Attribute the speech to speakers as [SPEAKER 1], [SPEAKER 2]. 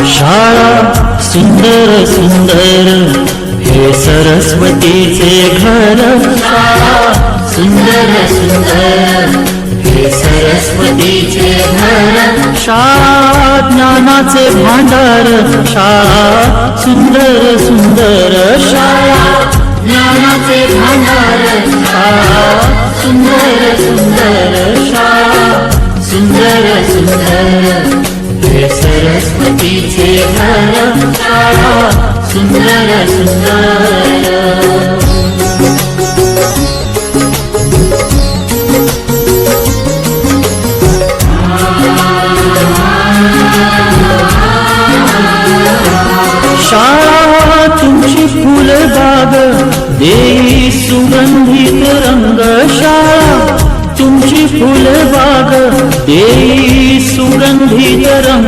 [SPEAKER 1] शाळा सुंदर सुंदर हे सरस्वतीचे घर, शाळा सुंदर सुंदर हे सरस्वतीचे घर, शाळा ज्ञानाचे भांडार, शाळा सुंदर सुंदर, शाळा ज्ञानाचे भांडार, शाळा सुंदर सुंदर, शाळा सुंदर सुंदर हे सरस्वतीचे घर, शाळा सुंदर सुंदर। शाळा तुमची फुलबाग देई सुगंधित रंग, शाळा तुमची फुलबाग देई सुगंधित रंग।